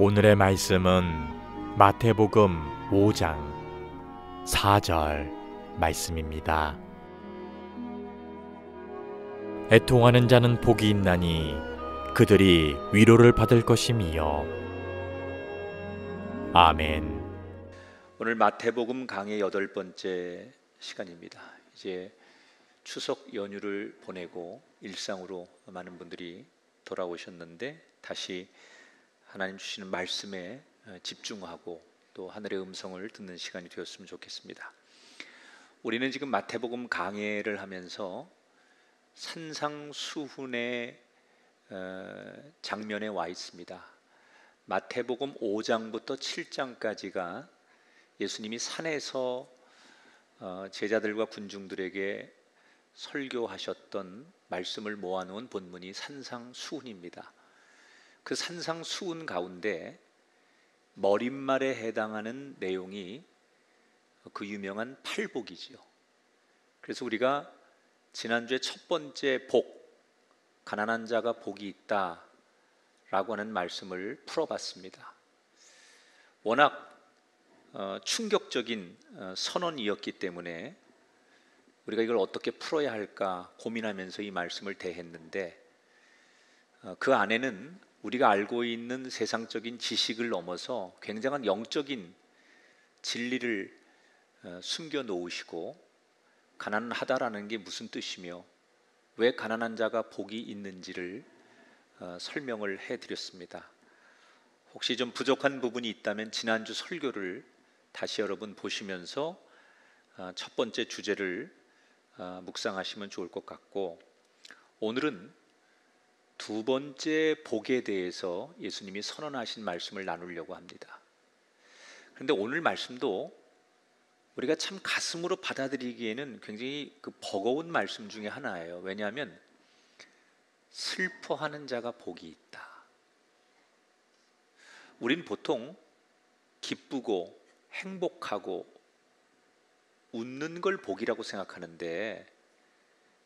오늘의 말씀은 마태복음 5장 4절 말씀입니다. 애통하는 자는 복이 있나니 그들이 위로를 받을 것임이요. 아멘. 오늘 마태복음 강의 8번째 시간입니다. 이제 추석 연휴를 보내고 일상으로 많은 분들이 돌아오셨는데 다시 하나님 주시는 말씀에 집중하고 또 하늘의 음성을 듣는 시간이 되었으면 좋겠습니다. 우리는 지금 마태복음 강해를 하면서 산상수훈의 장면에 와 있습니다. 마태복음 5장부터 7장까지가 예수님이 산에서 제자들과 군중들에게 설교하셨던 말씀을 모아놓은 본문이 산상수훈입니다. 그 산상수훈 가운데 머릿말에 해당하는 내용이 그 유명한 팔복이지요. 그래서 우리가 지난주에 첫 번째 복, 가난한 자가 복이 있다 라고 하는 말씀을 풀어봤습니다. 워낙 충격적인 선언이었기 때문에 우리가 이걸 어떻게 풀어야 할까 고민하면서 이 말씀을 대했는데, 그 안에는 우리가 알고 있는 세상적인 지식을 넘어서 굉장한 영적인 진리를 숨겨 놓으시고, 가난하다라는 게 무슨 뜻이며 왜 가난한 자가 복이 있는지를 설명을 해드렸습니다. 혹시 좀 부족한 부분이 있다면 지난주 설교를 다시 여러분 보시면서 첫 번째 주제를 묵상하시면 좋을 것 같고, 오늘은 두 번째 복에 대해서 예수님이 선언하신 말씀을 나누려고 합니다. 그런데 오늘 말씀도 우리가 참 가슴으로 받아들이기에는 굉장히 버거운 말씀 중에 하나예요. 왜냐하면 슬퍼하는 자가 복이 있다. 우린 보통 기쁘고 행복하고 웃는 걸 복이라고 생각하는데,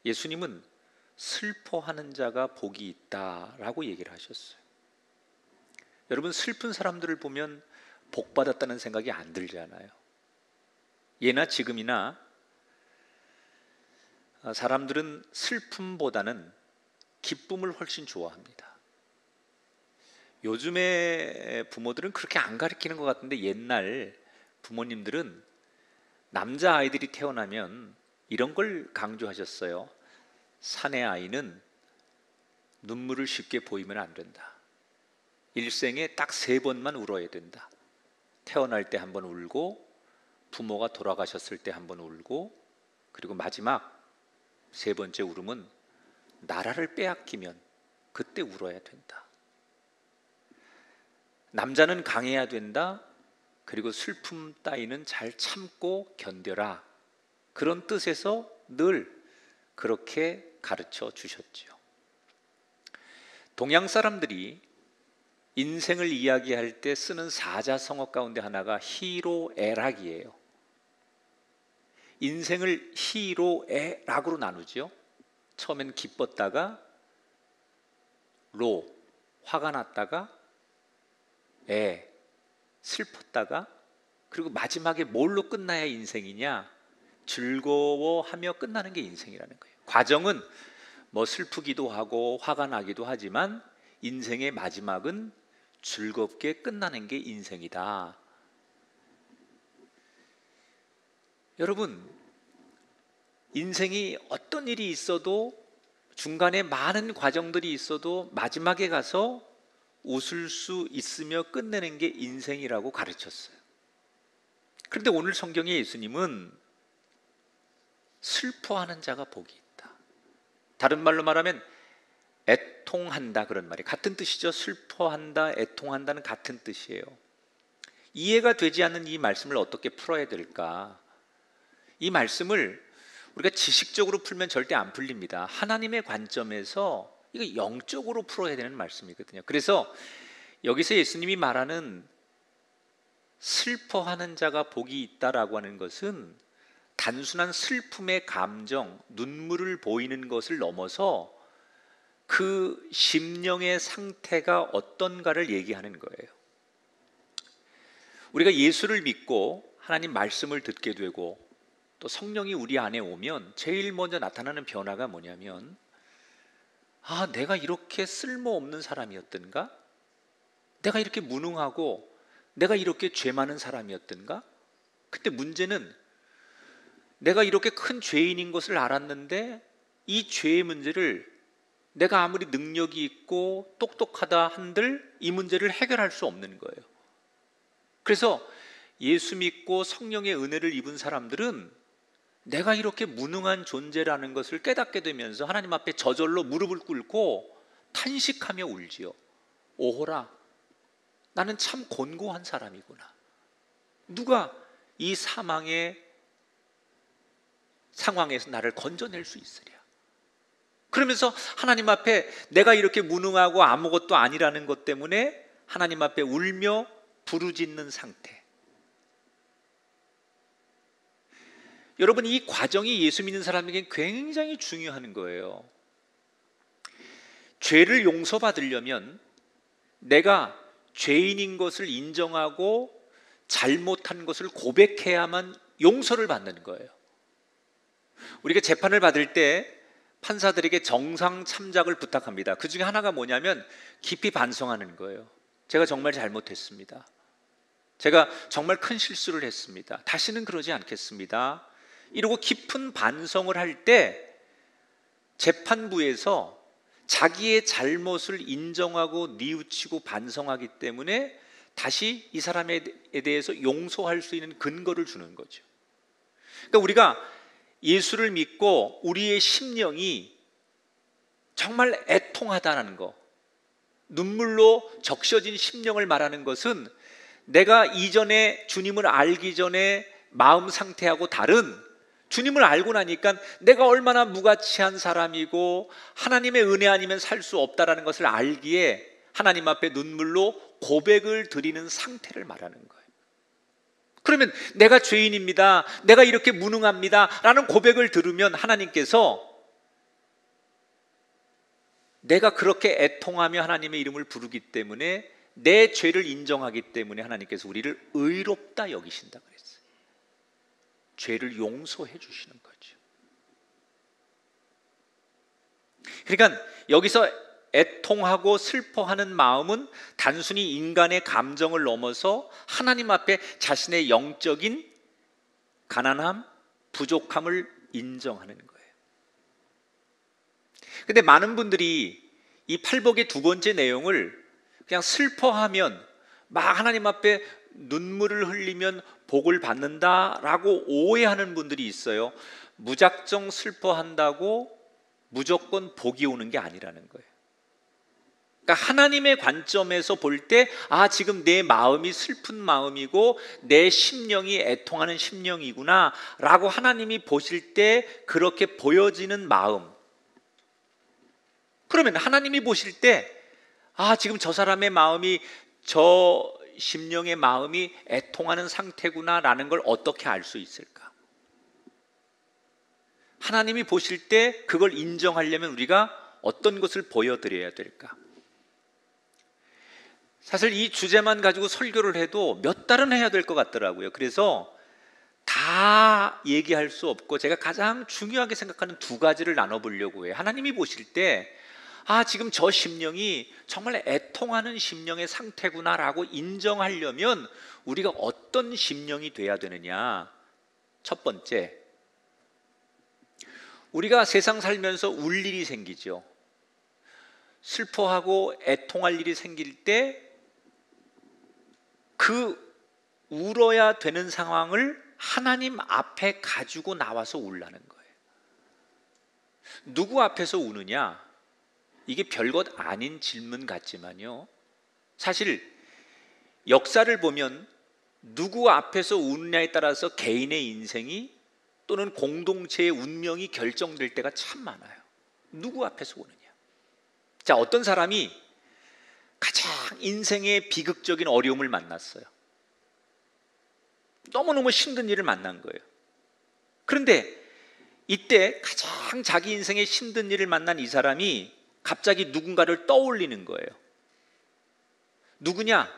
예수님은 슬퍼하는 자가 복이 있다라고 얘기를 하셨어요. 여러분, 슬픈 사람들을 보면 복 받았다는 생각이 안 들잖아요. 예나 지금이나 사람들은 슬픔보다는 기쁨을 훨씬 좋아합니다. 요즘의 부모들은 그렇게 안 가르치는 것 같은데, 옛날 부모님들은 남자아이들이 태어나면 이런 걸 강조하셨어요. 사내 아이는 눈물을 쉽게 보이면 안 된다. 일생에 딱 3번만 울어야 된다. 태어날 때 1번 울고, 부모가 돌아가셨을 때 1번 울고, 그리고 마지막 3번째 울음은 나라를 빼앗기면 그때 울어야 된다. 남자는 강해야 된다. 그리고 슬픔 따위는 잘 참고 견뎌라. 그런 뜻에서 늘 그렇게 가르쳐 주셨죠. 동양 사람들이 인생을 이야기할 때 쓰는 사자성어 가운데 하나가 희로애락이에요. 인생을 희로애락으로 나누죠. 처음엔 기뻤다가 로, 화가 났다가 애, 슬펐다가, 그리고 마지막에 뭘로 끝나야 인생이냐? 즐거워하며 끝나는 게 인생이라는 거예요. 과정은 뭐 슬프기도 하고 화가 나기도 하지만 인생의 마지막은 즐겁게 끝나는 게 인생이다. 여러분, 인생이 어떤 일이 있어도, 중간에 많은 과정들이 있어도 마지막에 가서 웃을 수 있으며 끝내는 게 인생이라고 가르쳤어요. 그런데 오늘 성경에 예수님은 슬퍼하는 자가 복이 있다. 다른 말로 말하면 애통한다, 그런 말이 같은 뜻이죠. 슬퍼한다, 애통한다는 같은 뜻이에요. 이해가 되지 않는 이 말씀을 어떻게 풀어야 될까? 이 말씀을 우리가 지식적으로 풀면 절대 안 풀립니다. 하나님의 관점에서 이거 영적으로 풀어야 되는 말씀이거든요. 그래서 여기서 예수님이 말하는 슬퍼하는 자가 복이 있다라고 하는 것은 단순한 슬픔의 감정, 눈물을 보이는 것을 넘어서 그 심령의 상태가 어떤가를 얘기하는 거예요. 우리가 예수를 믿고 하나님 말씀을 듣게 되고 또 성령이 우리 안에 오면 제일 먼저 나타나는 변화가 뭐냐면, 아, 내가 이렇게 쓸모없는 사람이었던가? 내가 이렇게 무능하고 내가 이렇게 죄 많은 사람이었던가? 근데 문제는 내가 이렇게 큰 죄인인 것을 알았는데 이 죄의 문제를 내가 아무리 능력이 있고 똑똑하다 한들 이 문제를 해결할 수 없는 거예요. 그래서 예수 믿고 성령의 은혜를 입은 사람들은 내가 이렇게 무능한 존재라는 것을 깨닫게 되면서 하나님 앞에 저절로 무릎을 꿇고 탄식하며 울지요. 오호라, 나는 참 곤고한 사람이구나. 누가 이 사망의 상황에서 나를 건져낼 수 있으랴. 그러면서 하나님 앞에 내가 이렇게 무능하고 아무것도 아니라는 것 때문에 하나님 앞에 울며 부르짖는 상태. 여러분, 이 과정이 예수 믿는 사람에게 굉장히 중요한 거예요. 죄를 용서받으려면 내가 죄인인 것을 인정하고 잘못한 것을 고백해야만 용서를 받는 거예요. 우리가 재판을 받을 때 판사들에게 정상 참작을 부탁합니다. 그 중에 하나가 뭐냐면 깊이 반성하는 거예요. 제가 정말 잘못했습니다. 제가 정말 큰 실수를 했습니다. 다시는 그러지 않겠습니다. 이러고 깊은 반성을 할 때 재판부에서 자기의 잘못을 인정하고 뉘우치고 반성하기 때문에 다시 이 사람에 대해서 용서할 수 있는 근거를 주는 거죠. 그러니까 우리가 예수를 믿고 우리의 심령이 정말 애통하다는 거, 눈물로 적셔진 심령을 말하는 것은 내가 이전에 주님을 알기 전에 마음 상태하고 다른, 주님을 알고 나니까 내가 얼마나 무가치한 사람이고 하나님의 은혜 아니면 살 수 없다라는 것을 알기에 하나님 앞에 눈물로 고백을 드리는 상태를 말하는 거예요. 그러면 내가 죄인입니다, 내가 이렇게 무능합니다 라는 고백을 들으면 하나님께서 내가 그렇게 애통하며 하나님의 이름을 부르기 때문에, 내 죄를 인정하기 때문에 하나님께서 우리를 의롭다 여기신다 그랬어요. 죄를 용서해 주시는 거죠. 그러니까 여기서 애통하고 슬퍼하는 마음은 단순히 인간의 감정을 넘어서 하나님 앞에 자신의 영적인 가난함, 부족함을 인정하는 거예요. 근데 많은 분들이 이 팔복의 두 번째 내용을 그냥 슬퍼하면, 막 하나님 앞에 눈물을 흘리면 복을 받는다라고 오해하는 분들이 있어요. 무작정 슬퍼한다고 무조건 복이 오는 게 아니라는 거예요. 그러니까 하나님의 관점에서 볼 때, 아, 지금 내 마음이 슬픈 마음이고 내 심령이 애통하는 심령이구나 라고 하나님이 보실 때 그렇게 보여지는 마음, 그러면 하나님이 보실 때, 아, 지금 저 사람의 마음이, 저 심령의 마음이 애통하는 상태구나 라는 걸 어떻게 알 수 있을까? 하나님이 보실 때 그걸 인정하려면 우리가 어떤 것을 보여드려야 될까? 사실 이 주제만 가지고 설교를 해도 몇 달은 해야 될 것 같더라고요. 그래서 다 얘기할 수 없고 제가 가장 중요하게 생각하는 두 가지를 나눠보려고 해요. 하나님이 보실 때, 아, 지금 저 심령이 정말 애통하는 심령의 상태구나라고 인정하려면 우리가 어떤 심령이 돼야 되느냐? 첫 번째, 우리가 세상 살면서 울 일이 생기죠. 슬퍼하고 애통할 일이 생길 때 그 울어야 되는 상황을 하나님 앞에 가지고 나와서 울라는 거예요. 누구 앞에서 우느냐? 이게 별것 아닌 질문 같지만요, 사실 역사를 보면 누구 앞에서 우느냐에 따라서 개인의 인생이 또는 공동체의 운명이 결정될 때가 참 많아요. 누구 앞에서 우느냐. 자, 어떤 사람이 가장 인생의 비극적인 어려움을 만났어요. 너무너무 힘든 일을 만난 거예요. 그런데 이때 가장 자기 인생의 힘든 일을 만난 이 사람이 갑자기 누군가를 떠올리는 거예요. 누구냐?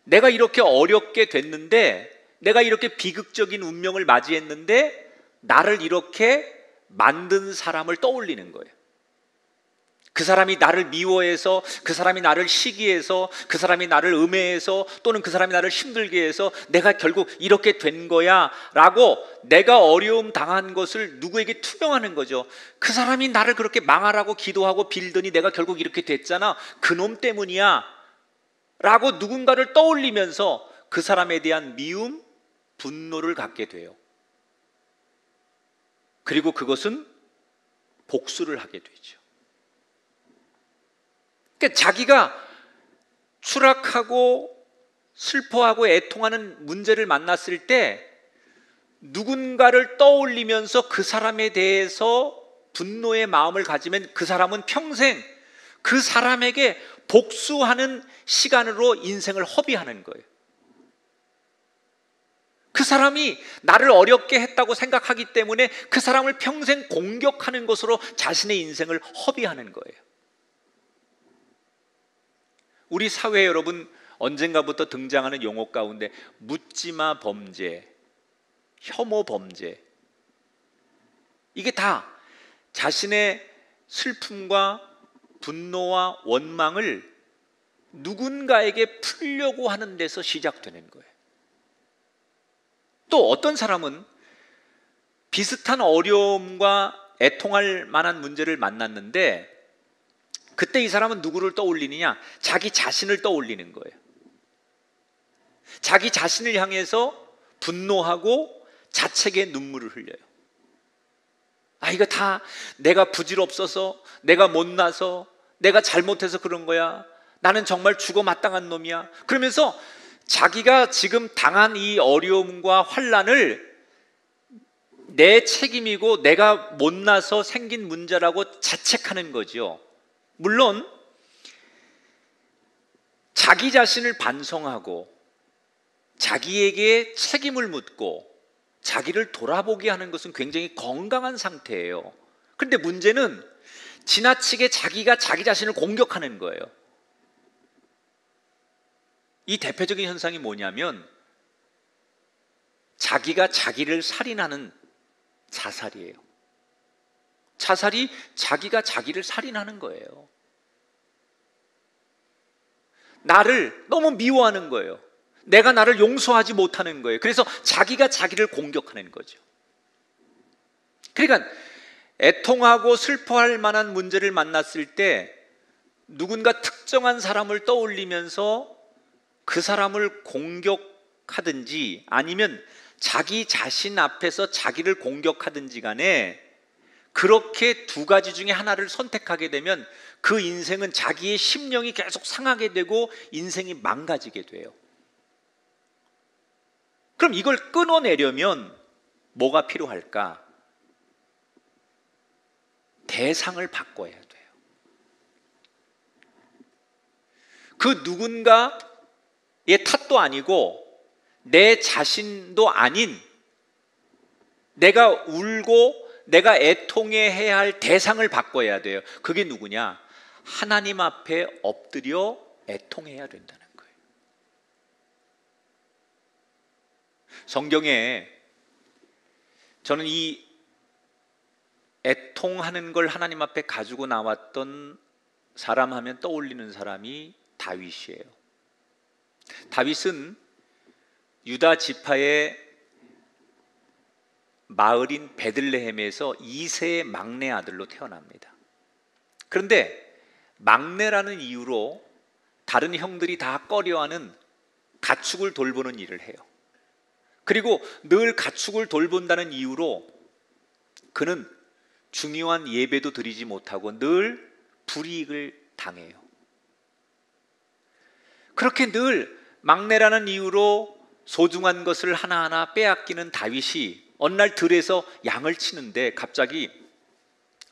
내가 이렇게 어렵게 됐는데, 내가 이렇게 비극적인 운명을 맞이했는데 나를 이렇게 만든 사람을 떠올리는 거예요. 그 사람이 나를 미워해서, 그 사람이 나를 시기해서, 그 사람이 나를 음해해서, 또는 그 사람이 나를 힘들게 해서 내가 결국 이렇게 된 거야 라고 내가 어려움 당한 것을 누구에게 투명하는 거죠. 그 사람이 나를 그렇게 망하라고 기도하고 빌더니 내가 결국 이렇게 됐잖아, 그놈 때문이야 라고 누군가를 떠올리면서 그 사람에 대한 미움, 분노를 갖게 돼요. 그리고 그것은 복수를 하게 되죠. 그러니까 자기가 추락하고 슬퍼하고 애통하는 문제를 만났을 때 누군가를 떠올리면서 그 사람에 대해서 분노의 마음을 가지면 그 사람은 평생 그 사람에게 복수하는 시간으로 인생을 허비하는 거예요. 그 사람이 나를 어렵게 했다고 생각하기 때문에 그 사람을 평생 공격하는 것으로 자신의 인생을 허비하는 거예요. 우리 사회 여러분, 언젠가부터 등장하는 용어 가운데 묻지마 범죄, 혐오 범죄, 이게 다 자신의 슬픔과 분노와 원망을 누군가에게 풀려고 하는 데서 시작되는 거예요. 또 어떤 사람은 비슷한 어려움과 애통할 만한 문제를 만났는데 그때 이 사람은 누구를 떠올리느냐? 자기 자신을 떠올리는 거예요. 자기 자신을 향해서 분노하고 자책의 눈물을 흘려요. 아, 이거 다 내가 부질없어서, 내가 못나서, 내가 잘못해서 그런 거야. 나는 정말 죽어 마땅한 놈이야. 그러면서 자기가 지금 당한 이 어려움과 환난을 내 책임이고 내가 못나서 생긴 문제라고 자책하는 거죠. 물론 자기 자신을 반성하고 자기에게 책임을 묻고 자기를 돌아보게 하는 것은 굉장히 건강한 상태예요. 그런데 문제는 지나치게 자기가 자기 자신을 공격하는 거예요. 이 대표적인 현상이 뭐냐면 자기가 자기를 살인하는 자살이에요. 자살이 자기가 자기를 살인하는 거예요. 나를 너무 미워하는 거예요. 내가 나를 용서하지 못하는 거예요. 그래서 자기가 자기를 공격하는 거죠. 그러니까 애통하고 슬퍼할 만한 문제를 만났을 때 누군가 특정한 사람을 떠올리면서 그 사람을 공격하든지 아니면 자기 자신 앞에서 자기를 공격하든지 간에 그렇게 두 가지 중에 하나를 선택하게 되면 그 인생은 자기의 심령이 계속 상하게 되고 인생이 망가지게 돼요. 그럼 이걸 끊어내려면 뭐가 필요할까? 대상을 바꿔야 돼요. 그 누군가의 탓도 아니고 내 자신도 아닌 내가 울고 내가 애통해야 할 대상을 바꿔야 돼요. 그게 누구냐? 하나님 앞에 엎드려 애통해야 된다는 거예요. 성경에 저는 이 애통하는 걸 하나님 앞에 가지고 나왔던 사람 하면 떠올리는 사람이 다윗이에요. 다윗은 유다 지파의 마을인 베들레헴에서 2세의 막내 아들로 태어납니다. 그런데 막내라는 이유로 다른 형들이 다 꺼려하는 가축을 돌보는 일을 해요. 그리고 늘 가축을 돌본다는 이유로 그는 중요한 예배도 드리지 못하고 늘 불이익을 당해요. 그렇게 늘 막내라는 이유로 소중한 것을 하나하나 빼앗기는 다윗이 어느 날 들에서 양을 치는데 갑자기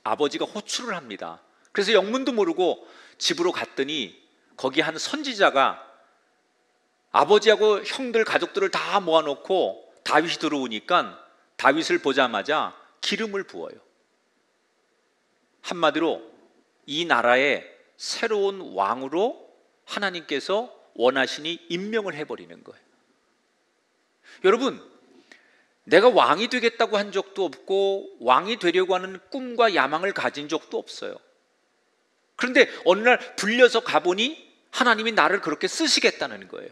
아버지가 호출을 합니다. 그래서 영문도 모르고 집으로 갔더니 거기 한 선지자가 아버지하고 형들 가족들을 다 모아놓고 다윗이 들어오니까 다윗을 보자마자 기름을 부어요. 한마디로 이 나라의 새로운 왕으로 하나님께서 원하시니 임명을 해버리는 거예요. 여러분, 내가 왕이 되겠다고 한 적도 없고 왕이 되려고 하는 꿈과 야망을 가진 적도 없어요. 그런데 어느 날 불려서 가보니 하나님이 나를 그렇게 쓰시겠다는 거예요.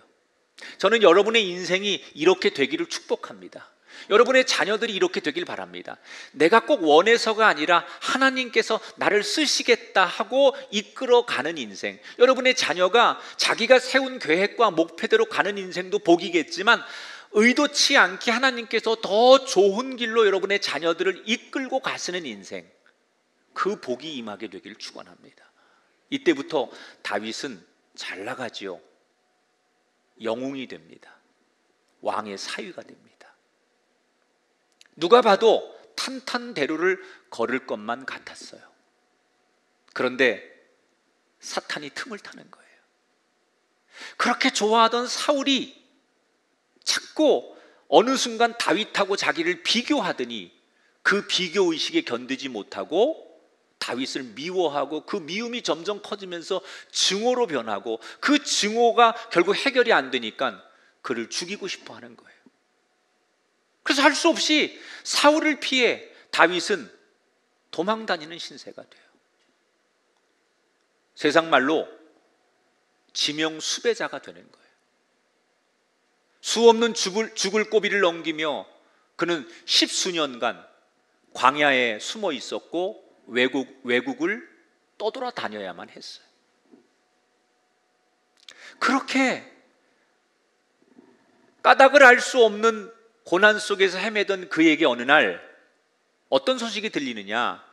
저는 여러분의 인생이 이렇게 되기를 축복합니다. 여러분의 자녀들이 이렇게 되길 바랍니다. 내가 꼭 원해서가 아니라 하나님께서 나를 쓰시겠다 하고 이끌어가는 인생, 여러분의 자녀가 자기가 세운 계획과 목표대로 가는 인생도 복이겠지만 의도치 않게 하나님께서 더 좋은 길로 여러분의 자녀들을 이끌고 가시는 인생, 그 복이 임하게 되길 축원합니다. 이때부터 다윗은 잘 나가지요. 영웅이 됩니다. 왕의 사위가 됩니다. 누가 봐도 탄탄대로를 걸을 것만 같았어요. 그런데 사탄이 틈을 타는 거예요. 그렇게 좋아하던 사울이 자꾸 어느 순간 다윗하고 자기를 비교하더니 그 비교의식에 견디지 못하고 다윗을 미워하고 그 미움이 점점 커지면서 증오로 변하고 그 증오가 결국 해결이 안 되니까 그를 죽이고 싶어 하는 거예요. 그래서 할 수 없이 사울을 피해 다윗은 도망다니는 신세가 돼요. 세상 말로 지명수배자가 되는 거예요. 수없는 죽을 고비를 넘기며 그는 10수년간 광야에 숨어 있었고 외국을 떠돌아다녀야만 했어요. 그렇게 까닭을 알 수 없는 고난 속에서 헤매던 그에게 어느 날 어떤 소식이 들리느냐,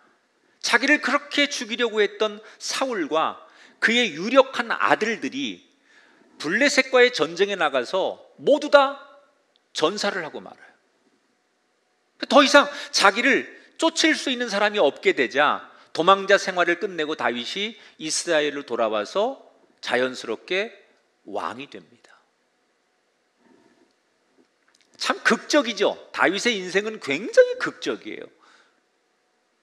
자기를 그렇게 죽이려고 했던 사울과 그의 유력한 아들들이 블레셋과의 전쟁에 나가서 모두 다 전사를 하고 말아요. 더 이상 자기를 쫓을 수 있는 사람이 없게 되자 도망자 생활을 끝내고 다윗이 이스라엘로 돌아와서 자연스럽게 왕이 됩니다. 참 극적이죠. 다윗의 인생은 굉장히 극적이에요.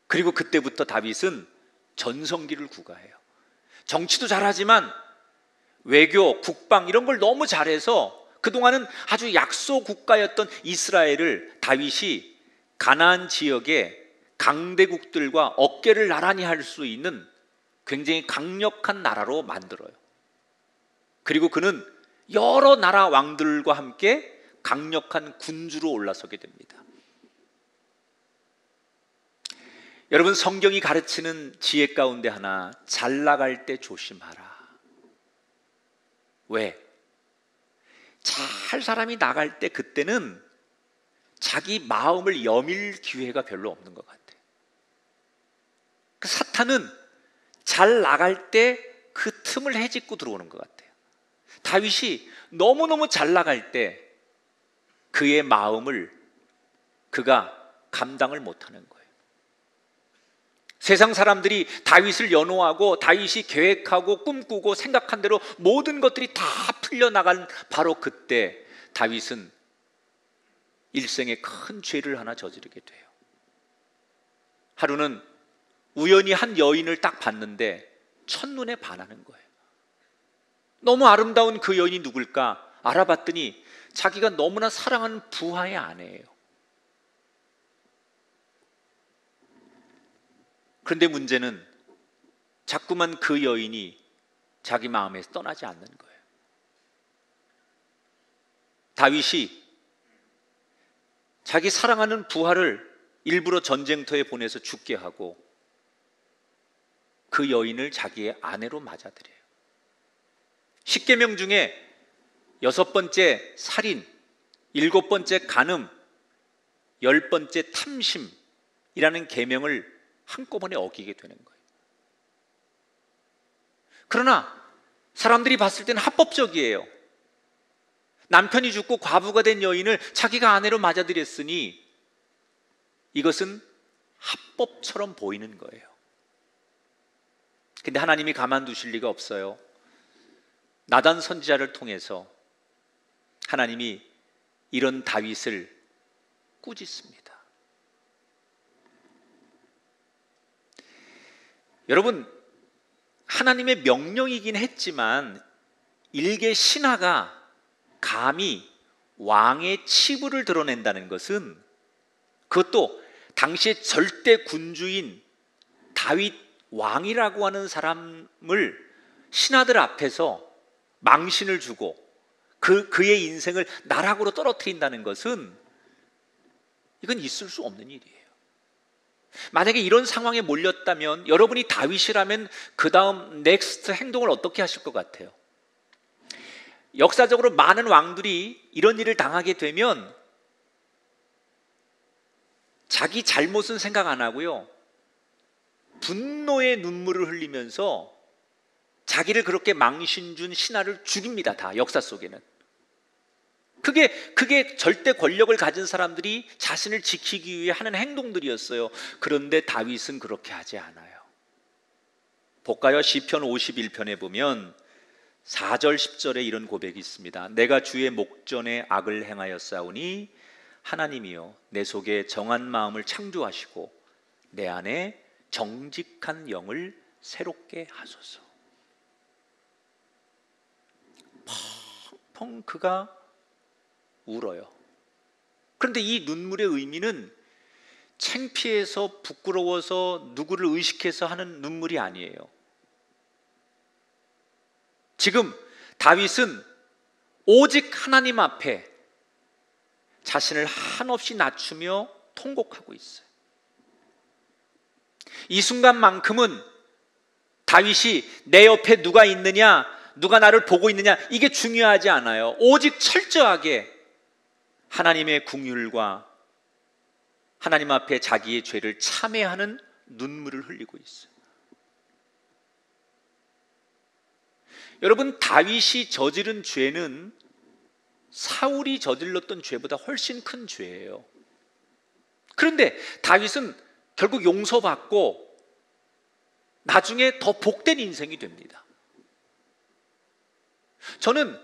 그리고 그때부터 다윗은 전성기를 구가해요. 정치도 잘하지만 외교, 국방 이런 걸 너무 잘해서 그동안은 아주 약소 국가였던 이스라엘을 다윗이 가나안 지역의 강대국들과 어깨를 나란히 할 수 있는 굉장히 강력한 나라로 만들어요. 그리고 그는 여러 나라 왕들과 함께 강력한 군주로 올라서게 됩니다. 여러분, 성경이 가르치는 지혜 가운데 하나, 잘 나갈 때 조심하라. 왜? 잘 사람이 나갈 때 그때는 자기 마음을 여밀 기회가 별로 없는 것 같아요. 그 사탄은 잘 나갈 때 그 틈을 헤집고 들어오는 것 같아요. 다윗이 너무너무 잘 나갈 때 그의 마음을 그가 감당을 못하는 거예요. 세상 사람들이 다윗을 연호하고 다윗이 계획하고 꿈꾸고 생각한 대로 모든 것들이 다 풀려나간 바로 그때 다윗은 일생에 큰 죄를 하나 저지르게 돼요. 하루는 우연히 한 여인을 딱 봤는데 첫눈에 반하는 거예요. 너무 아름다운 그 여인이 누굴까 알아봤더니 자기가 너무나 사랑하는 부하의 아내예요. 그런데 문제는 자꾸만 그 여인이 자기 마음에서 떠나지 않는 거예요. 다윗이 자기 사랑하는 부하를 일부러 전쟁터에 보내서 죽게 하고 그 여인을 자기의 아내로 맞아들여요. 십계명 중에 6번째 살인, 7번째 간음, 10번째 탐심이라는 계명을 한꺼번에 어기게 되는 거예요. 그러나 사람들이 봤을 때는 합법적이에요. 남편이 죽고 과부가 된 여인을 자기가 아내로 맞아들였으니 이것은 합법처럼 보이는 거예요. 근데 하나님이 가만두실 리가 없어요. 나단 선지자를 통해서 하나님이 이런 다윗을 꾸짖습니다. 여러분, 하나님의 명령이긴 했지만 일개 신하가 감히 왕의 치부를 드러낸다는 것은, 그것도 당시의 절대 군주인 다윗 왕이라고 하는 사람을 신하들 앞에서 망신을 주고 그의 인생을 나락으로 떨어뜨린다는 것은, 이건 있을 수 없는 일이에요. 만약에 이런 상황에 몰렸다면, 여러분이 다윗이라면 그 다음 넥스트 행동을 어떻게 하실 것 같아요? 역사적으로 많은 왕들이 이런 일을 당하게 되면 자기 잘못은 생각 안 하고요, 분노의 눈물을 흘리면서 자기를 그렇게 망신 준 신하를 죽입니다. 다 역사 속에는. 그게 절대 권력을 가진 사람들이 자신을 지키기 위해 하는 행동들이었어요. 그런데 다윗은 그렇게 하지 않아요. 볼까요? 시편 51편에 보면 4절 10절에 이런 고백이 있습니다. 내가 주의 목전에 악을 행하였사오니 하나님이여 내 속에 정한 마음을 창조하시고 내 안에 정직한 영을 새롭게 하소서. 펑펑 그가 울어요. 그런데 이 눈물의 의미는 창피해서 부끄러워서 누구를 의식해서 하는 눈물이 아니에요. 지금 다윗은 오직 하나님 앞에 자신을 한없이 낮추며 통곡하고 있어요. 이 순간만큼은 다윗이 내 옆에 누가 있느냐, 누가 나를 보고 있느냐, 이게 중요하지 않아요. 오직 철저하게 하나님의 긍휼과 하나님 앞에 자기의 죄를 참회하는 눈물을 흘리고 있어요. 여러분, 다윗이 저지른 죄는 사울이 저질렀던 죄보다 훨씬 큰 죄예요. 그런데 다윗은 결국 용서받고 나중에 더 복된 인생이 됩니다. 저는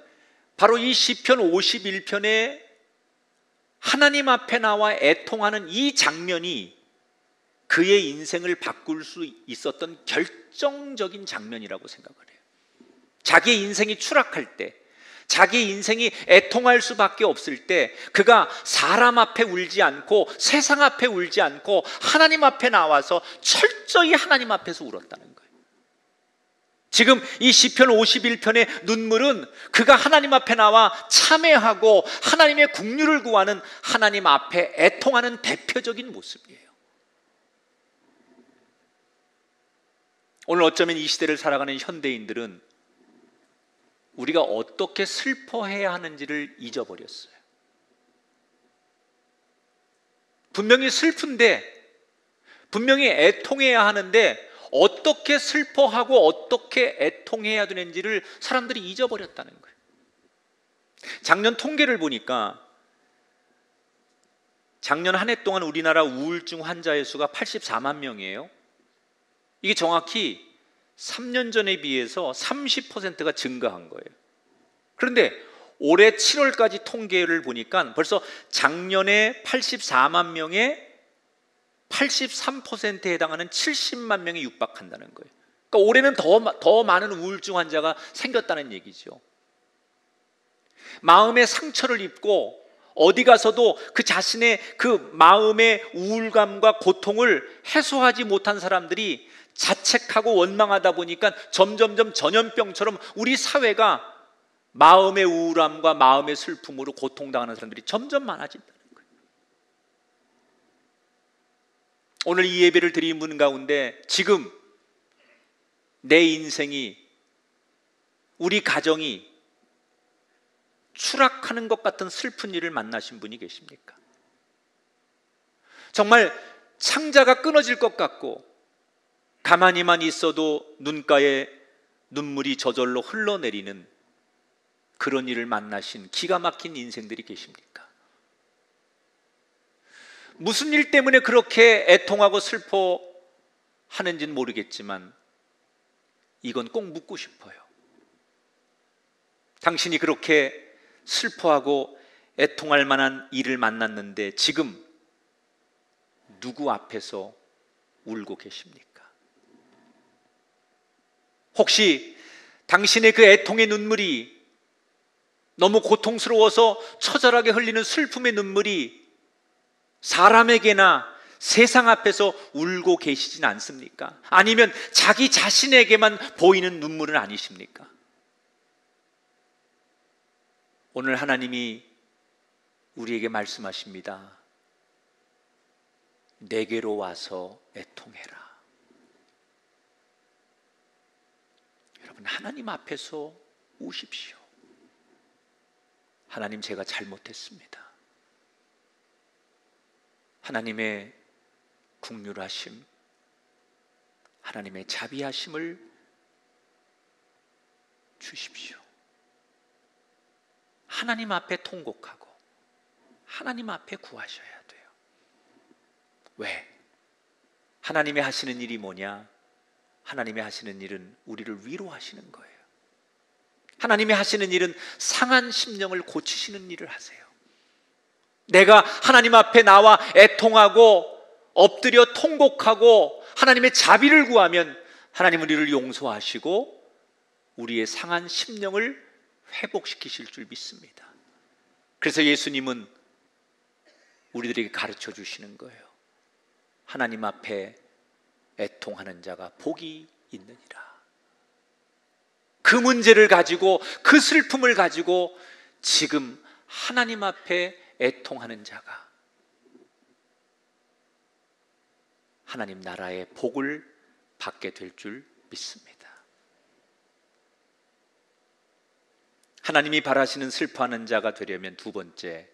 바로 이 시편 51편에 하나님 앞에 나와 애통하는 이 장면이 그의 인생을 바꿀 수 있었던 결정적인 장면이라고 생각을 해요. 자기의 인생이 추락할 때, 자기의 인생이 애통할 수밖에 없을 때, 그가 사람 앞에 울지 않고 세상 앞에 울지 않고 하나님 앞에 나와서 철저히 하나님 앞에서 울었다는 거예요. 지금 이 시편 51편의 눈물은 그가 하나님 앞에 나와 참회하고 하나님의 긍휼을 구하는, 하나님 앞에 애통하는 대표적인 모습이에요. 오늘 어쩌면 이 시대를 살아가는 현대인들은 우리가 어떻게 슬퍼해야 하는지를 잊어버렸어요. 분명히 슬픈데, 분명히 애통해야 하는데 어떻게 슬퍼하고 어떻게 애통해야 되는지를 사람들이 잊어버렸다는 거예요. 작년 통계를 보니까 작년 한 해 동안 우리나라 우울증 환자의 수가 84만 명이에요. 이게 정확히 3년 전에 비해서 30%가 증가한 거예요. 그런데 올해 7월까지 통계를 보니까 벌써 작년에 84만 명의 83%에 해당하는 70만 명이 육박한다는 거예요. 그러니까 올해는 더 많은 우울증 환자가 생겼다는 얘기죠. 마음의 상처를 입고 어디 가서도 그 자신의 그 마음의 우울감과 고통을 해소하지 못한 사람들이 자책하고 원망하다 보니까 점점점 전염병처럼 우리 사회가 마음의 우울함과 마음의 슬픔으로 고통당하는 사람들이 점점 많아진다는 거예요. 오늘 이 예배를 드리는 분 가운데 지금 내 인생이, 우리 가정이 추락하는 것 같은 슬픈 일을 만나신 분이 계십니까? 정말 창자가 끊어질 것 같고 가만히만 있어도 눈가에 눈물이 저절로 흘러내리는 그런 일을 만나신 기가 막힌 인생들이 계십니까? 무슨 일 때문에 그렇게 애통하고 슬퍼하는지는 모르겠지만 이건 꼭 묻고 싶어요. 당신이 그렇게 슬퍼하고 애통할 만한 일을 만났는데 지금 누구 앞에서 울고 계십니까? 혹시 당신의 그 애통의 눈물이 너무 고통스러워서 처절하게 흘리는 슬픔의 눈물이 사람에게나 세상 앞에서 울고 계시진 않습니까? 아니면 자기 자신에게만 보이는 눈물은 아니십니까? 오늘 하나님이 우리에게 말씀하십니다. 내게로 와서 애통해라. 여러분, 하나님 앞에서 우십시오. 하나님, 제가 잘못했습니다. 하나님의 긍휼하심, 하나님의 자비하심을 주십시오. 하나님 앞에 통곡하고 하나님 앞에 구하셔야 돼요. 왜? 하나님이 하시는 일이 뭐냐? 하나님이 하시는 일은 우리를 위로하시는 거예요. 하나님이 하시는 일은 상한 심령을 고치시는 일을 하세요. 내가 하나님 앞에 나와 애통하고 엎드려 통곡하고 하나님의 자비를 구하면 하나님은 우리를 용서하시고 우리의 상한 심령을 회복시키실 줄 믿습니다. 그래서 예수님은 우리들에게 가르쳐 주시는 거예요. 하나님 앞에 애통하는 자가 복이 있느니라. 그 문제를 가지고, 그 슬픔을 가지고 지금 하나님 앞에 애통하는 자가 하나님 나라의 복을 받게 될 줄 믿습니다. 하나님이 바라시는 슬퍼하는 자가 되려면 두 번째,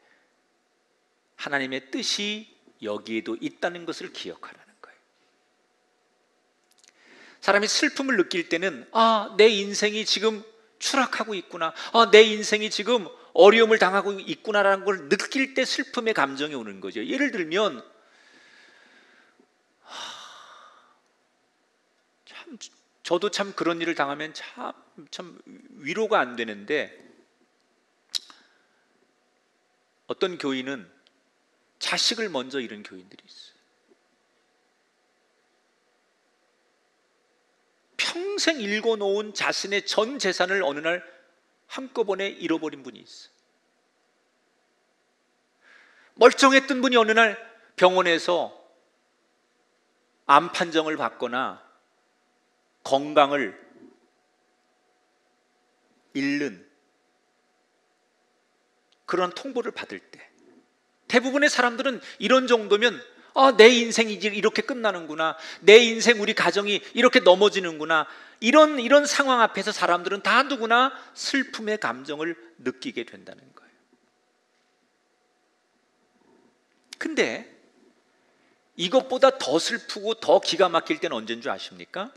하나님의 뜻이 여기에도 있다는 것을 기억하라는 거예요. 사람이 슬픔을 느낄 때는 내 인생이 지금 추락하고 있구나, 내 인생이 지금 어려움을 당하고 있구나라는 걸 느낄 때 슬픔의 감정이 오는 거죠. 예를 들면 저도 참 그런 일을 당하면 참 위로가 안 되는데, 어떤 교인은 자식을 먼저 잃은 교인들이 있어요. 평생 일궈놓은 자신의 전 재산을 어느 날 한꺼번에 잃어버린 분이 있어요. 멀쩡했던 분이 어느 날 병원에서 암 판정을 받거나 건강을 잃는 그런 통보를 받을 때 대부분의 사람들은 이런 정도면 내 인생이 이렇게 끝나는구나, 내 인생, 우리 가정이 이렇게 넘어지는구나, 이런 상황 앞에서 사람들은 다 누구나 슬픔의 감정을 느끼게 된다는 거예요. 근데 이것보다 더 슬프고 더 기가 막힐 때는 언제인 줄 아십니까?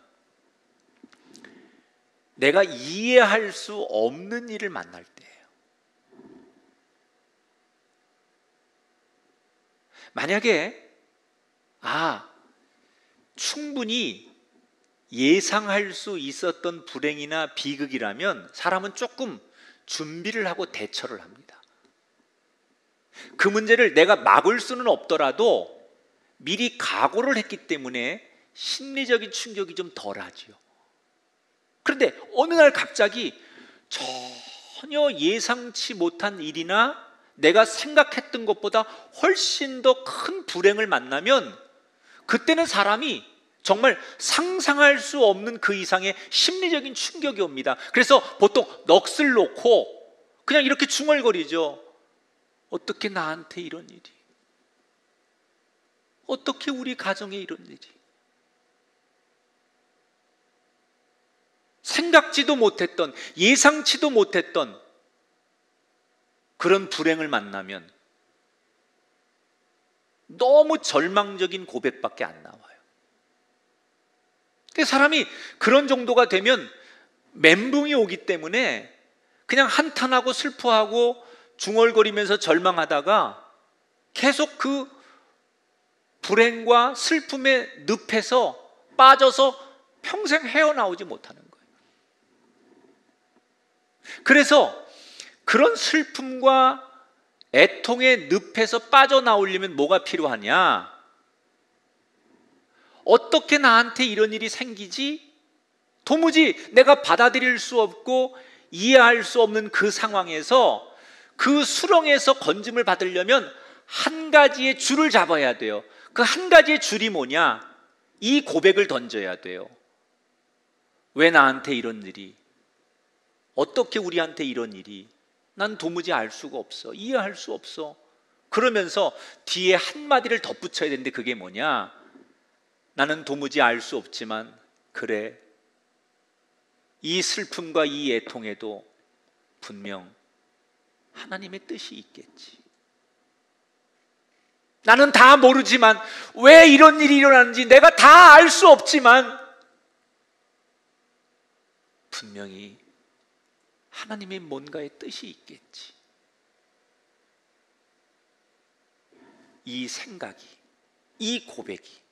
내가 이해할 수 없는 일을 만날 때예요. 만약에 충분히 예상할 수 있었던 불행이나 비극이라면 사람은 조금 준비를 하고 대처를 합니다. 그 문제를 내가 막을 수는 없더라도 미리 각오를 했기 때문에 심리적인 충격이 좀 덜하지요. 그런데 어느 날 갑자기 전혀 예상치 못한 일이나 내가 생각했던 것보다 훨씬 더 큰 불행을 만나면 그때는 사람이 정말 상상할 수 없는 그 이상의 심리적인 충격이 옵니다. 그래서 보통 넋을 놓고 그냥 이렇게 중얼거리죠. 어떻게 나한테 이런 일이, 어떻게 우리 가정에 이런 일이, 생각지도 못했던, 예상치도 못했던 그런 불행을 만나면 너무 절망적인 고백밖에 안 나와요. 사람이 그런 정도가 되면 멘붕이 오기 때문에 그냥 한탄하고 슬퍼하고 중얼거리면서 절망하다가 계속 그 불행과 슬픔의 늪에서 빠져서 평생 헤어나오지 못하는 거예요. 그래서 그런 슬픔과 애통의 늪에서 빠져나오려면 뭐가 필요하냐? 어떻게 나한테 이런 일이 생기지? 도무지 내가 받아들일 수 없고 이해할 수 없는 그 상황에서 그 수렁에서 건짐을 받으려면 한 가지의 줄을 잡아야 돼요. 그 한 가지의 줄이 뭐냐? 이 고백을 던져야 돼요. 왜 나한테 이런 일이? 어떻게 우리한테 이런 일이? 난 도무지 알 수가 없어. 이해할 수 없어. 그러면서 뒤에 한마디를 덧붙여야 되는데 그게 뭐냐? 나는 도무지 알 수 없지만 그래, 이 슬픔과 이 애통에도 분명 하나님의 뜻이 있겠지. 나는 다 모르지만, 왜 이런 일이 일어나는지 내가 다 알 수 없지만 분명히 하나님의 뭔가의 뜻이 있겠지. 이 생각이, 이 고백이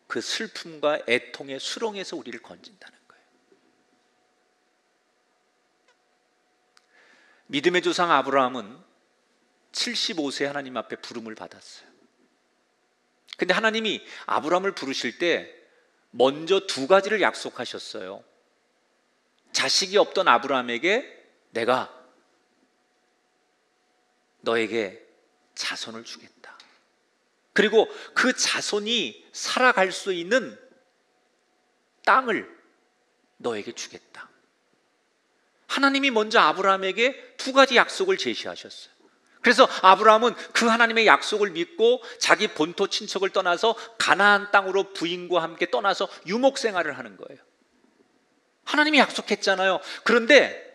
그 슬픔과 애통의 수렁에서 우리를 건진다는 거예요. 믿음의 조상 아브라함은 75세 하나님 앞에 부름을 받았어요. 근데 하나님이 아브라함을 부르실 때 먼저 두 가지를 약속하셨어요. 자식이 없던 아브라함에게 내가 너에게 자손을 주겠다. 그리고 그 자손이 살아갈 수 있는 땅을 너에게 주겠다. 하나님이 먼저 아브라함에게 두 가지 약속을 제시하셨어요. 그래서 아브라함은 그 하나님의 약속을 믿고 자기 본토 친척을 떠나서 가나안 땅으로 부인과 함께 떠나서 유목 생활을 하는 거예요. 하나님이 약속했잖아요. 그런데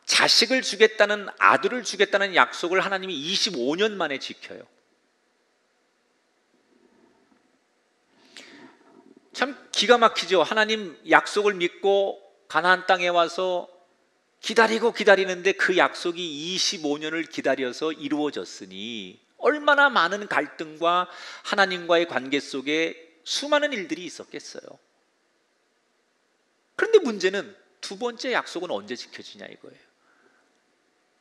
자식을 주겠다는, 아들을 주겠다는 약속을 하나님이 25년 만에 지켜요. 참 기가 막히죠. 하나님 약속을 믿고 가나안 땅에 와서 기다리고 기다리는데 그 약속이 25년을 기다려서 이루어졌으니 얼마나 많은 갈등과 하나님과의 관계 속에 수많은 일들이 있었겠어요. 그런데 문제는 두 번째 약속은 언제 지켜지냐 이거예요.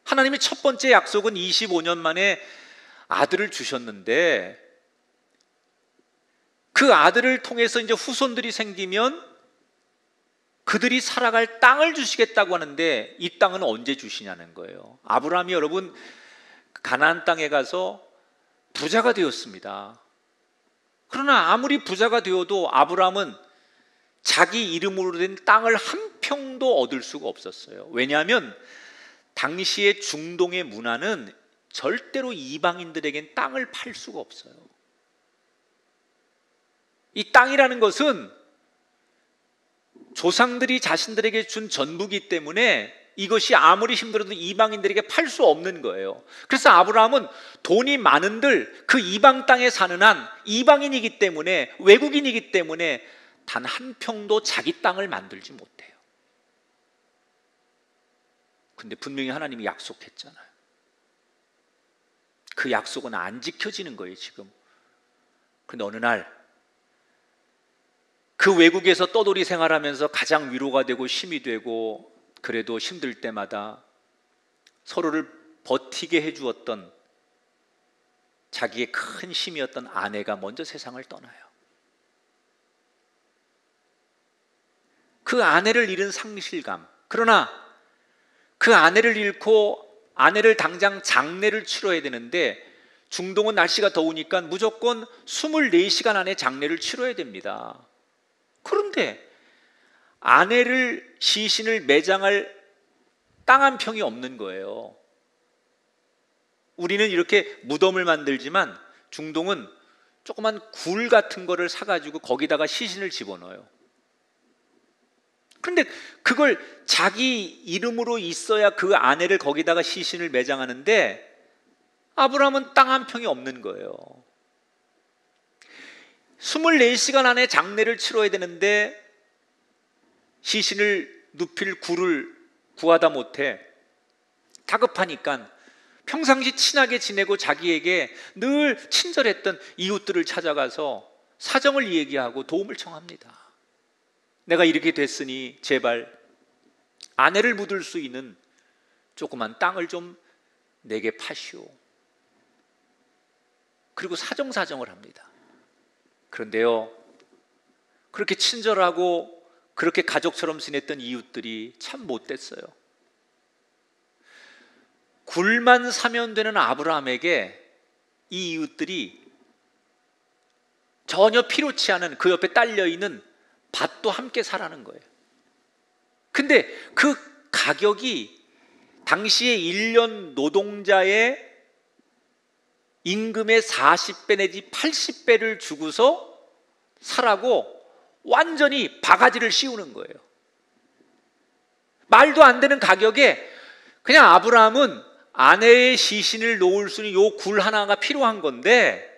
하나님의 첫 번째 약속은 25년 만에 아들을 주셨는데 그 아들을 통해서 이제 후손들이 생기면 그들이 살아갈 땅을 주시겠다고 하는데 이 땅은 언제 주시냐는 거예요. 아브라함이 여러분 가나안 땅에 가서 부자가 되었습니다. 그러나 아무리 부자가 되어도 아브라함은 자기 이름으로 된 땅을 한 평도 얻을 수가 없었어요. 왜냐하면 당시의 중동의 문화는 절대로 이방인들에겐 땅을 팔 수가 없어요. 이 땅이라는 것은 조상들이 자신들에게 준 전부기 때문에 이것이 아무리 힘들어도 이방인들에게 팔 수 없는 거예요. 그래서 아브라함은 돈이 많은들 그 이방 땅에 사는 한 이방인이기 때문에, 외국인이기 때문에 단 한 평도 자기 땅을 만들지 못해요. 근데 분명히 하나님이 약속했잖아요. 그 약속은 안 지켜지는 거예요 지금. 그런데 어느 날 그 외국에서 떠돌이 생활하면서 가장 위로가 되고 힘이 되고 그래도 힘들 때마다 서로를 버티게 해주었던 자기의 큰 힘이었던 아내가 먼저 세상을 떠나요. 그 아내를 잃은 상실감, 그러나 그 아내를 잃고 아내를 당장 장례를 치러야 되는데 중동은 날씨가 더우니까 무조건 24시간 안에 장례를 치러야 됩니다. 그런데 아내를, 시신을 매장할 땅 한 평이 없는 거예요. 우리는 이렇게 무덤을 만들지만 중동은 조그만 굴 같은 거를 사가지고 거기다가 시신을 집어넣어요. 그런데 그걸 자기 이름으로 있어야 그 아내를 거기다가 시신을 매장하는데 아브라함은 땅 한 평이 없는 거예요. 24시간 안에 장례를 치러야 되는데 시신을 눕힐 굴을 구하다 못해 다급하니까 평상시 친하게 지내고 자기에게 늘 친절했던 이웃들을 찾아가서 사정을 얘기하고 도움을 청합니다. 내가 이렇게 됐으니 제발 아내를 묻을 수 있는 조그만 땅을 좀 내게 파시오. 그리고 사정사정을 합니다. 그런데요, 그렇게 친절하고 그렇게 가족처럼 지냈던 이웃들이 참 못됐어요. 굴만 사면 되는 아브라함에게 이 이웃들이 전혀 필요치 않은 그 옆에 딸려있는 밭도 함께 사라는 거예요. 근데 그 가격이 당시에 1년 노동자의 임금의 40배 내지 80배를 주고서 사라고 완전히 바가지를 씌우는 거예요. 말도 안 되는 가격에 그냥 아브라함은 아내의 시신을 놓을 수 있는 요 굴 하나가 필요한 건데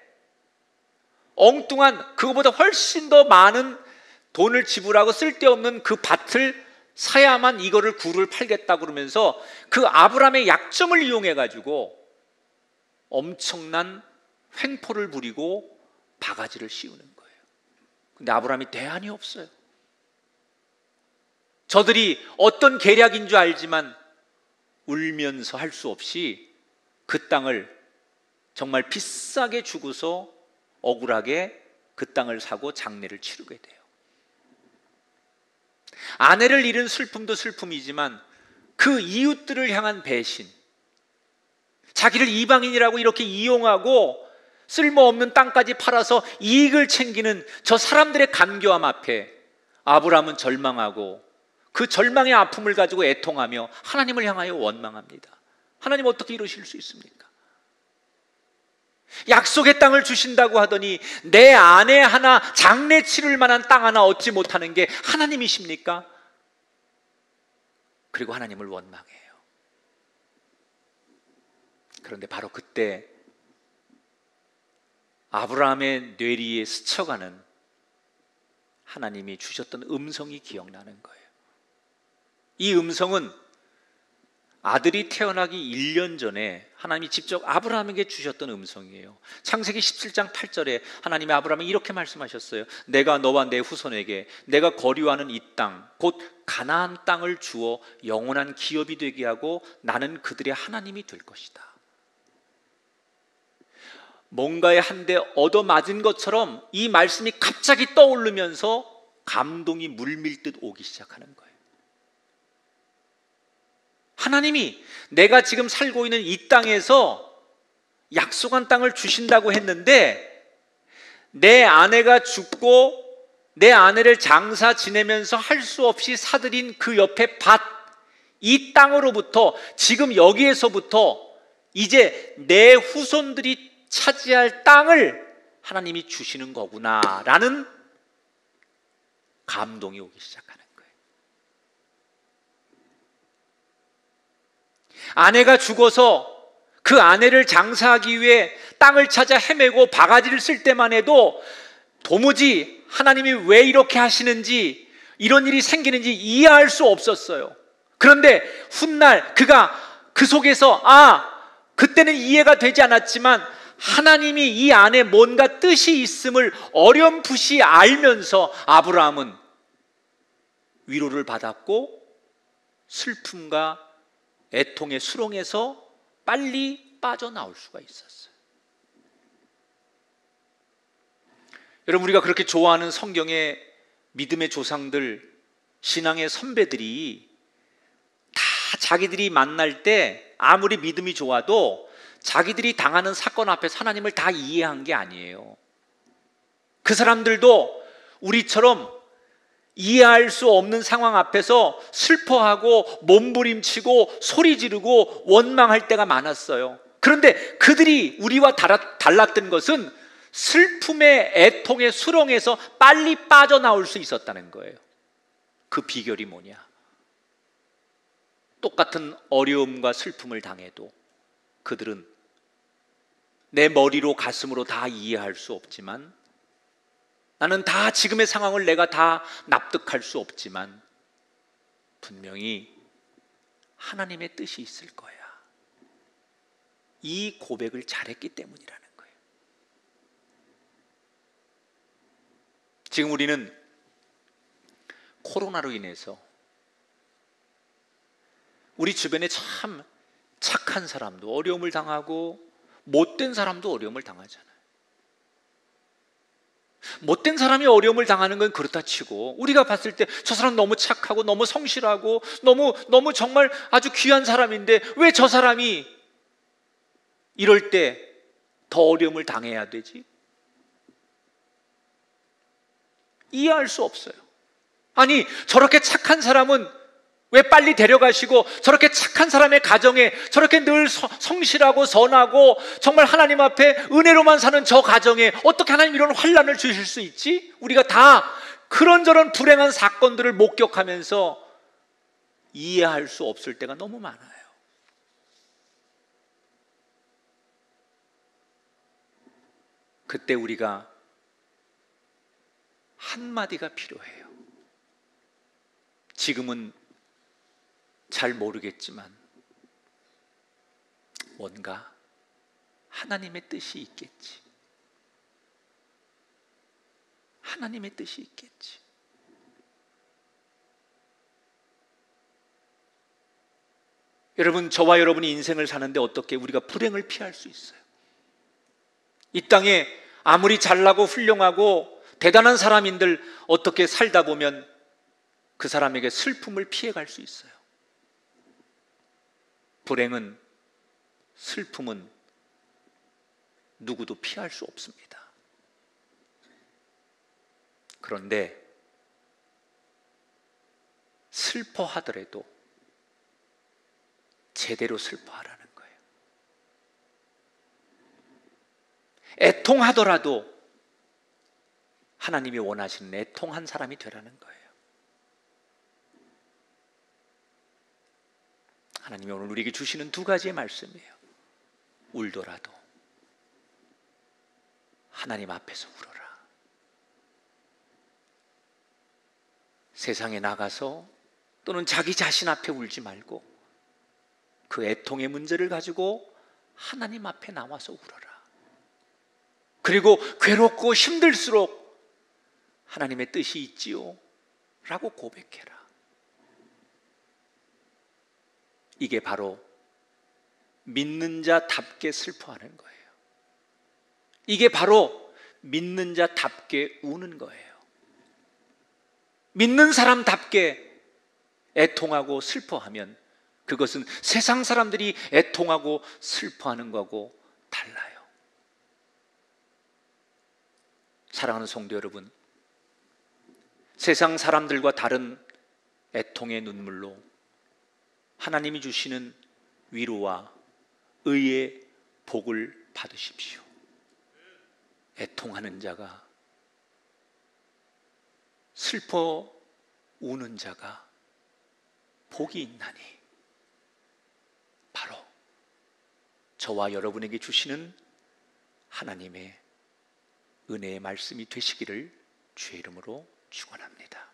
엉뚱한 그거보다 훨씬 더 많은 돈을 지불하고 쓸데없는 그 밭을 사야만 이거를 굴을 팔겠다 그러면서 그 아브라함의 약점을 이용해 가지고 엄청난 횡포를 부리고 바가지를 씌우는 거예요. 근데 아브라함이 대안이 없어요. 저들이 어떤 계략인 줄 알지만 울면서 할 수 없이 그 땅을 정말 비싸게 주고서 억울하게 그 땅을 사고 장례를 치르게 돼요. 아내를 잃은 슬픔도 슬픔이지만 그 이웃들을 향한 배신, 자기를 이방인이라고 이렇게 이용하고 쓸모없는 땅까지 팔아서 이익을 챙기는 저 사람들의 간교함 앞에 아브라함은 절망하고 그 절망의 아픔을 가지고 애통하며 하나님을 향하여 원망합니다. 하나님 어떻게 이러실 수 있습니까? 약속의 땅을 주신다고 하더니 내 아내 하나 장례 치를 만한 땅 하나 얻지 못하는 게 하나님이십니까? 그리고 하나님을 원망해요. 그런데 바로 그때 아브라함의 뇌리에 스쳐가는 하나님이 주셨던 음성이 기억나는 거예요. 이 음성은 아들이 태어나기 1년 전에 하나님이 직접 아브라함에게 주셨던 음성이에요. 창세기 17장 8절에 하나님이 아브라함에게 이렇게 말씀하셨어요. 내가 너와 내 후손에게 내가 거류하는 이 땅, 곧 가나안 땅을 주어 영원한 기업이 되게 하고 나는 그들의 하나님이 될 것이다. 뭔가에 한 대 얻어맞은 것처럼 이 말씀이 갑자기 떠오르면서 감동이 물밀듯 오기 시작하는 거예요. 하나님이 내가 지금 살고 있는 이 땅에서 약속한 땅을 주신다고 했는데 내 아내가 죽고 내 아내를 장사 지내면서 할 수 없이 사들인 그 옆에 밭, 이 땅으로부터 지금 여기에서부터 이제 내 후손들이 차지할 땅을 하나님이 주시는 거구나라는 감동이 오기 시작하는 거예요. 아내가 죽어서 그 아내를 장사하기 위해 땅을 찾아 헤매고 바가지를 쓸 때만 해도 도무지 하나님이 왜 이렇게 하시는지, 이런 일이 생기는지 이해할 수 없었어요. 그런데 훗날 그가 그 속에서 그때는 이해가 되지 않았지만 하나님이 이 안에 뭔가 뜻이 있음을 어렴풋이 알면서 아브라함은 위로를 받았고 슬픔과 애통의 수렁에서 빨리 빠져나올 수가 있었어요. 여러분, 우리가 그렇게 좋아하는 성경의 믿음의 조상들, 신앙의 선배들이 다 자기들이 만날 때 아무리 믿음이 좋아도 자기들이 당하는 사건 앞에서 하나님을 다 이해한 게 아니에요. 그 사람들도 우리처럼 이해할 수 없는 상황 앞에서 슬퍼하고 몸부림치고 소리 지르고 원망할 때가 많았어요. 그런데 그들이 우리와 달랐던 것은 슬픔의 애통의 수렁에서 빨리 빠져나올 수 있었다는 거예요. 그 비결이 뭐냐? 똑같은 어려움과 슬픔을 당해도 그들은 내 머리로 가슴으로 다 이해할 수 없지만, 나는 다 지금의 상황을 내가 다 납득할 수 없지만 분명히 하나님의 뜻이 있을 거야. 이 고백을 잘했기 때문이라는 거예요. 지금 우리는 코로나로 인해서 우리 주변에 참 착한 사람도 어려움을 당하고 못된 사람도 어려움을 당하잖아요. 못된 사람이 어려움을 당하는 건 그렇다 치고, 우리가 봤을 때 저 사람 너무 착하고 너무 성실하고 너무 정말 아주 귀한 사람인데 왜 저 사람이 이럴 때 더 어려움을 당해야 되지? 이해할 수 없어요. 아니, 저렇게 착한 사람은 왜 빨리 데려가시고, 저렇게 착한 사람의 가정에 저렇게 늘 성실하고 선하고 정말 하나님 앞에 은혜로만 사는 저 가정에 어떻게 하나님 이런 환난을 주실 수 있지? 우리가 다 그런저런 불행한 사건들을 목격하면서 이해할 수 없을 때가 너무 많아요. 그때 우리가 한마디가 필요해요. 지금은 잘 모르겠지만 뭔가 하나님의 뜻이 있겠지. 하나님의 뜻이 있겠지. 여러분, 저와 여러분이 인생을 사는데 어떻게 우리가 불행을 피할 수 있어요? 이 땅에 아무리 잘나고 훌륭하고 대단한 사람인들 어떻게 살다 보면 그 사람에게 슬픔을 피해갈 수 있어요. 불행은, 슬픔은 누구도 피할 수 없습니다. 그런데 슬퍼하더라도 제대로 슬퍼하라는 거예요. 애통하더라도 하나님이 원하시는 애통한 사람이 되라는 거예요. 하나님이 오늘 우리에게 주시는 두 가지의 말씀이에요. 울더라도 하나님 앞에서 울어라. 세상에 나가서 또는 자기 자신 앞에 울지 말고 그 애통의 문제를 가지고 하나님 앞에 나와서 울어라. 그리고 괴롭고 힘들수록 하나님의 뜻이 있지요 라고 고백해라. 이게 바로 믿는 자답게 슬퍼하는 거예요. 이게 바로 믿는 자답게 우는 거예요. 믿는 사람답게 애통하고 슬퍼하면 그것은 세상 사람들이 애통하고 슬퍼하는 거하고 달라요. 사랑하는 성도 여러분, 세상 사람들과 다른 애통의 눈물로 하나님이 주시는 위로와 의의 복을 받으십시오. 애통하는 자가, 슬퍼 우는 자가 복이 있나니 바로 저와 여러분에게 주시는 하나님의 은혜의 말씀이 되시기를 주의 이름으로 축원합니다.